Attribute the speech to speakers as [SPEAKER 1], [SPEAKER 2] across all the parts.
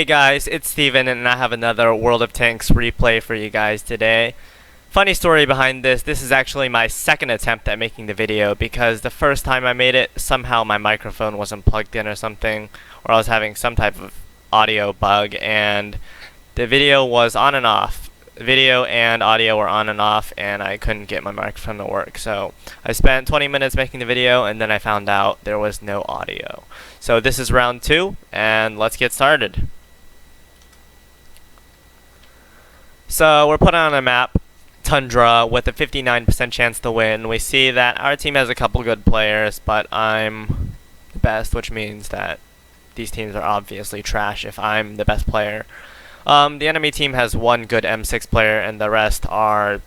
[SPEAKER 1] Hey guys, it's Steven and I have another World of Tanks replay for you guys today. Funny story behind this is actually my second attempt at making the video because the first time I made it, somehow my microphone wasn't plugged in or something, or I was having some type of audio bug and the video was on and off. Video and audio were on and off and I couldn't get my microphone to work. So I spent 20 minutes making the video and then I found out there was no audio. So this is round 2 and let's get started. So we're put on a map, Tundra, with a 59% chance to win. We see that our team has a couple good players, but I'm the best, which means that these teams are obviously trash if I'm the best player. The enemy team has one good M6 player and the rest are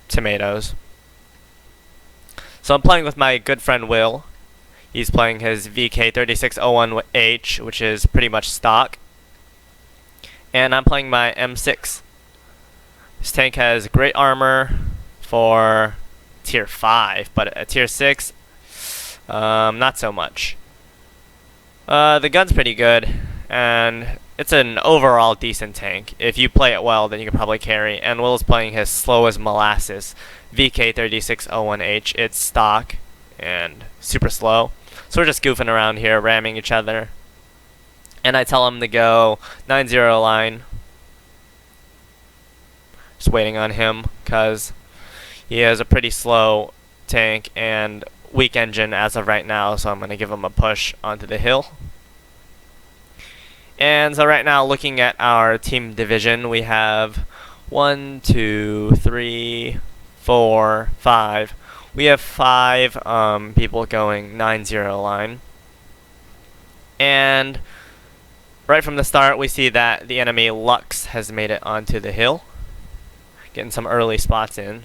[SPEAKER 1] tomatoes. So I'm playing with my good friend Will. He's playing his VK3601H, which is pretty much stock. And I'm playing my M6. This tank has great armor for tier 5, but at tier 6, not so much. The gun's pretty good, and it's an overall decent tank. If you play it well, then you can probably carry. And Will's playing his slow as molasses, VK3601H. It's stock and super slow. So we're just goofing around here, ramming each other. And I tell him to go 9-0 line. Just waiting on him because he has a pretty slow tank and weak engine as of right now, so I'm going to give him a push onto the hill. And so right now, looking at our team division, we have 1, 2, 3, 4, 5. We have 5 people going 9-0 line. And right from the start, we see that the enemy Lux has made it onto the hill, getting some early spots in.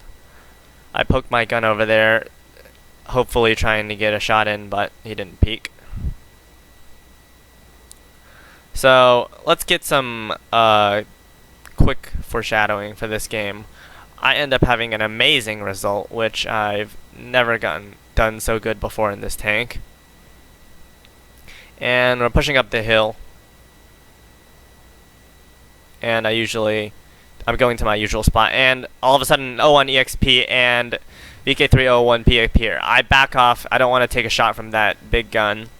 [SPEAKER 1] I poked my gun over there, hopefully trying to get a shot in, but he didn't peek. So let's get some quick foreshadowing for this game. I end up having an amazing result, which I've never done so good before in this tank. And we're pushing up the hill. And I'm going to my usual spot, and all of a sudden 01 EXP and VK301P appear. I back off. I don't want to take a shot from that big gun.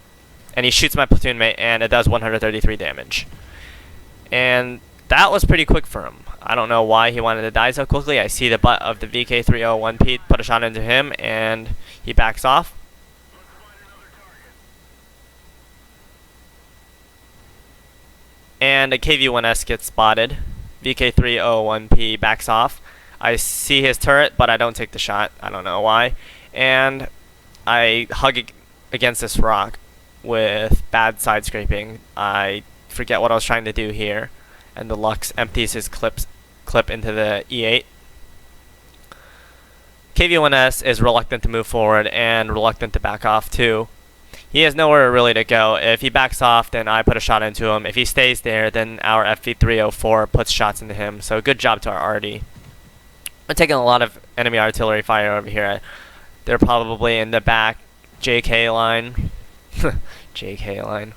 [SPEAKER 1] And he shoots my platoon mate, and it does 133 damage. And that was pretty quick for him. I don't know why he wanted to die so quickly. I see the butt of the VK301P, put a shot into him, and he backs off. And a KV-1S gets spotted. VK301P backs off. I see his turret, but I don't take the shot. I don't know why. And I hug against this rock with bad side scraping. I forget what I was trying to do here, and the Lux empties his clip into the E8. KV-1S is reluctant to move forward and reluctant to back off too. He has nowhere really to go. If he backs off, then I put a shot into him. If he stays there, then our FV304 puts shots into him. So good job to our RD. I'm taking a lot of enemy artillery fire over here. They're probably in the back JK line. JK line.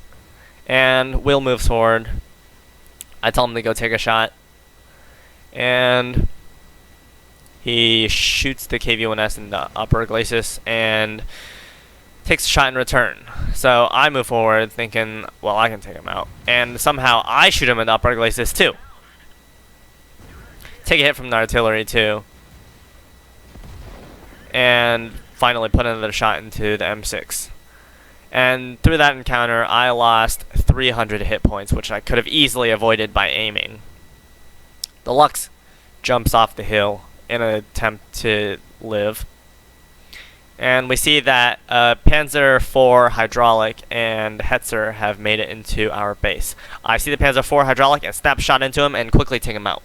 [SPEAKER 1] And Will moves forward. I tell him to go take a shot. And he shoots the KV-1S in the upper glacis and takes a shot in return. So I move forward thinking, well, I can take him out. And somehow I shoot him in the upper glacis too. Take a hit from the artillery too. And finally put another shot into the M6. And through that encounter, I lost 300 hit points, which I could have easily avoided by aiming. The Lux jumps off the hill in an attempt to live. And we see that Panzer IV Hydraulic and Hetzer have made it into our base. I see the Panzer IV Hydraulic and snap shot into him and quickly take him out.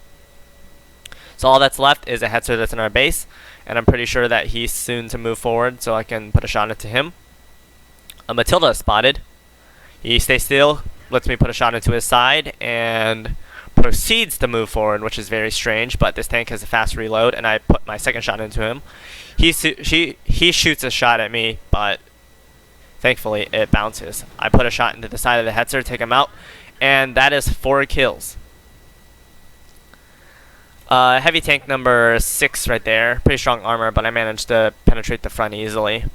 [SPEAKER 1] So all that's left is a Hetzer that's in our base, and I'm pretty sure that he's soon to move forward, so I can put a shot into him. A Matilda is spotted. He stays still, lets me put a shot into his side, and proceeds to move forward, which is very strange, but this tank has a fast reload, and I put my second shot into him. He shoots a shot at me, but thankfully it bounces. I put a shot into the side of the Hetzer, take him out, And that is 4 kills. Heavy tank number 6 right there. Pretty strong armor, but I managed to penetrate the front easily.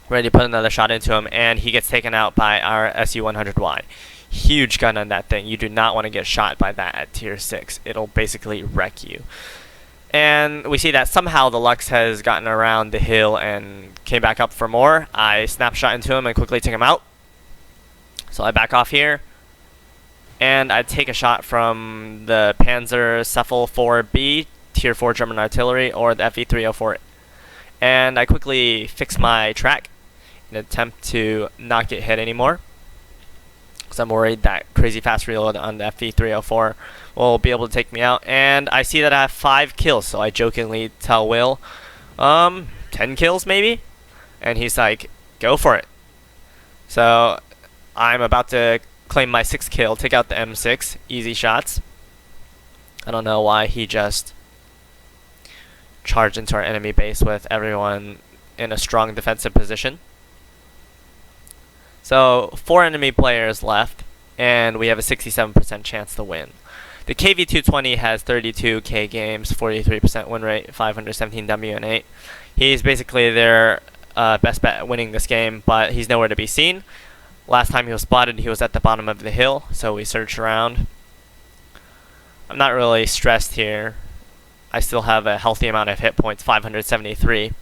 [SPEAKER 1] Ready to put another shot into him, and he gets taken out by our SU-100Y. Huge gun on that thing. You do not want to get shot by that at tier 6. It'll basically wreck you. And we see that somehow the Lux has gotten around the hill and came back up for more. I snapshot into him and quickly take him out. So I back off here. And I take a shot from the Panzer Cephal 4B, tier 4 German artillery, or the FE-304. And I quickly fix my track in an attempt to not get hit anymore, because I'm worried that crazy fast reload on the FE-304 will be able to take me out. And I see that I have 5 kills, so I jokingly tell Will, 10 kills maybe? And he's like, go for it. So I'm about to claim my 6th kill, take out the M6, easy shots. I don't know why he just charged into our enemy base with everyone in a strong defensive position. So 4 enemy players left, and we have a 67% chance to win. The KV-220 has 32k games, 43% win rate, 517 W and 8. He's basically their best bet at winning this game, but he's nowhere to be seen. Last time he was spotted, he was at the bottom of the hill, so we searched around. I'm not really stressed here. I still have a healthy amount of hit points, 573.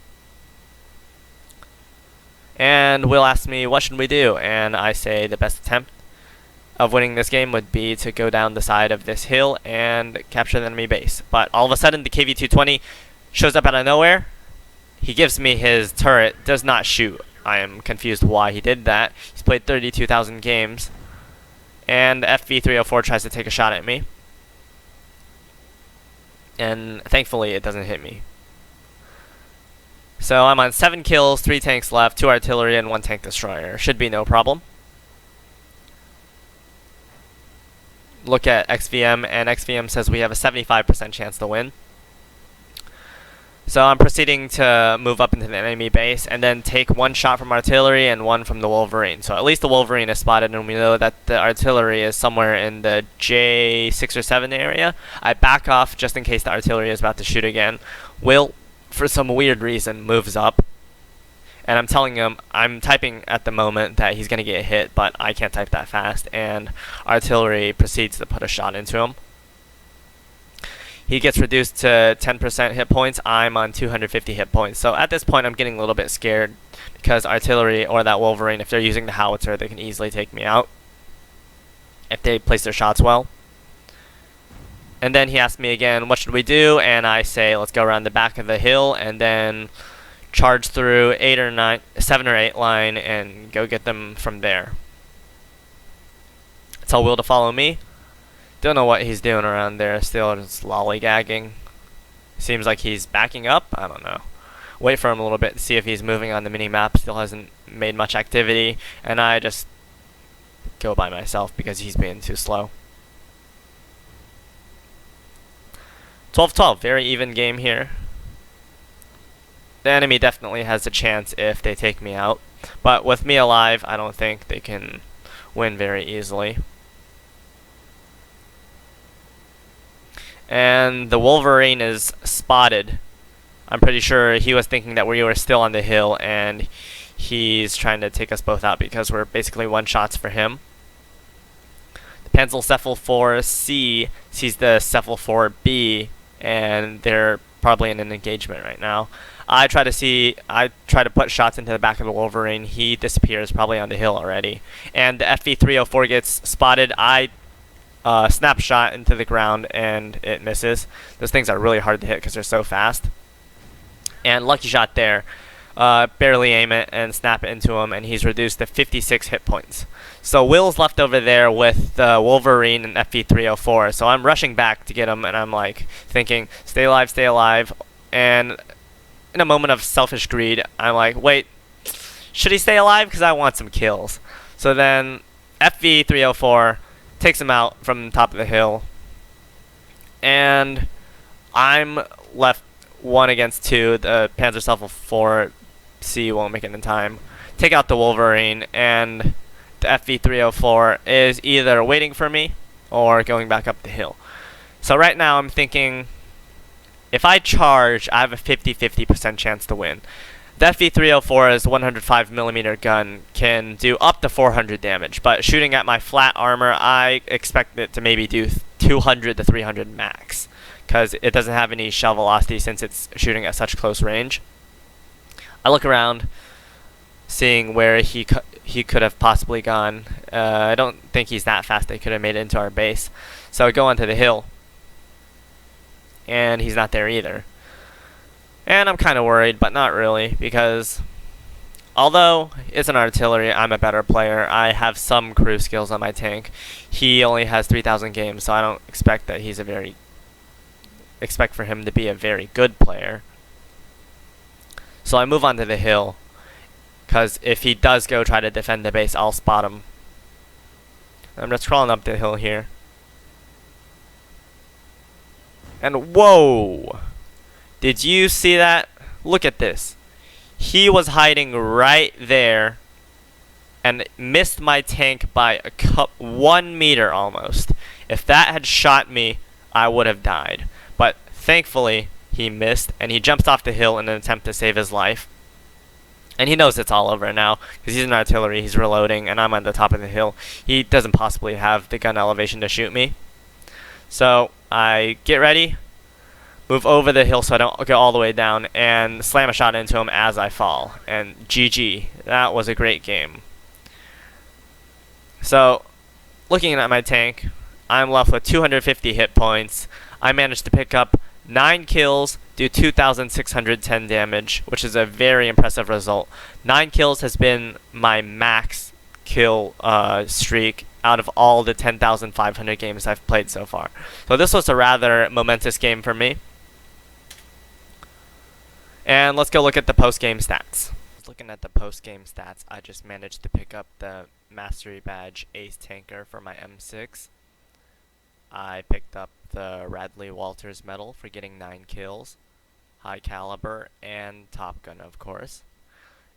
[SPEAKER 1] And Will ask me, what should we do? And I say the best attempt of winning this game would be to go down the side of this hill and capture the enemy base. But all of a sudden, the KV-220 shows up out of nowhere. He gives me his turret, does not shoot. I am confused why he did that. He's played 32,000 games. And the FV-304 tries to take a shot at me. And thankfully, it doesn't hit me. So I'm on 7 kills, 3 tanks left, 2 artillery, and 1 tank destroyer. Should be no problem. Look at XVM, and XVM says we have a 75% chance to win. So I'm proceeding to move up into the enemy base and then take 1 shot from artillery and 1 from the Wolverine. So at least the Wolverine is spotted, and we know that the artillery is somewhere in the J6 or 7 area. I back off just in case the artillery is about to shoot again. Will, for some weird reason, moves up. And I'm telling him, I'm typing at the moment that he's going to get hit, but I can't type that fast. And artillery proceeds to put a shot into him. He gets reduced to 10% hit points. I'm on 250 hit points. So at this point, I'm getting a little bit scared because artillery or that Wolverine, if they're using the howitzer, they can easily take me out if they place their shots well. And then he asked me again, what should we do? And I say, let's go around the back of the hill and then charge through 7 or 8 line and go get them from there. Tell Will to follow me. Don't know what he's doing around there, still just lollygagging. Seems like he's backing up, I don't know. Wait for him a little bit to see if he's moving on the mini-map, still hasn't made much activity, and I just go by myself because he's being too slow. 12-12, very even game here. The enemy definitely has a chance if they take me out, but with me alive, I don't think they can win very easily. And the Wolverine is spotted. I'm pretty sure he was thinking that we were still on the hill, and he's trying to take us both out because we're basically 1 shots for him. The Panzer Cephal 4C sees the Cephal 4B, and they're probably in an engagement right now. I try to put shots into the back of the Wolverine. He disappears, probably on the hill already. And the FV-304 gets spotted. I snapshot into the ground and it misses. Those things are really hard to hit because they're so fast. And lucky shot there. Barely aim it and snap it into him, and he's reduced to 56 hit points. So Will's left over there with the Wolverine and FV-304. So I'm rushing back to get him, and I'm like thinking, stay alive, stay alive. And in a moment of selfish greed, I'm like, wait, should he stay alive? Because I want some kills. So then FV-304 takes him out from the top of the hill, and I'm left 1 against 2. The Panzer Cephal 4C won't make it in time. Take out the Wolverine, and the FV304 is either waiting for me or going back up the hill. So right now I'm thinking, if I charge, I have a 50-50% chance to win. The FV304's 105mm gun can do up to 400 damage, but shooting at my flat armor, I expect it to maybe do 200 to 300 max, because it doesn't have any shell velocity since it's shooting at such close range. I look around, seeing where he could have possibly gone. I don't think he's that fast. They could have made it into our base. So I go onto the hill, and he's not there either. And I'm kind of worried, but not really, because although it's an artillery, I'm a better player. I have some crew skills on my tank. He only has 3,000 games, so I don't expect that expect for him to be a very good player. So I move on to the hill, because if he does go try to defend the base, I'll spot him. I'm just crawling up the hill here. And whoa! Did you see that? Look at this. He was hiding right there and missed my tank by 1 meter almost. If that had shot me, I would have died. But thankfully, he missed, and he jumps off the hill in an attempt to save his life. And he knows it's all over now, because he's an artillery, he's reloading, and I'm on the top of the hill. He doesn't possibly have the gun elevation to shoot me. So I get ready, move over the hill so I don't go all the way down, and slam a shot into him as I fall. And GG. That was a great game. So, looking at my tank, I'm left with 250 hit points. I managed to pick up 9 kills, do 2,610 damage, which is a very impressive result. 9 kills has been my max kill streak out of all the 10,500 games I've played so far. So this was a rather momentous game for me. And let's go look at the post-game stats. Looking at the post-game stats, I just managed to pick up the Mastery Badge Ace Tanker for my M6. I picked up the Radley Walters medal for getting 9 kills, high caliber, and Top Gun, of course.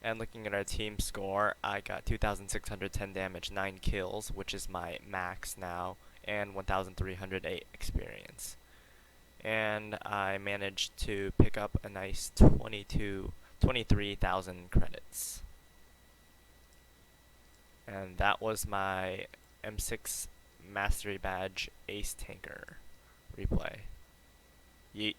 [SPEAKER 1] And looking at our team score, I got 2,610 damage, 9 kills, which is my max now, and 1,308 experience. And I managed to pick up a nice 23,000 credits. And that was my M6 Mastery Badge Ace Tanker replay. Yeet.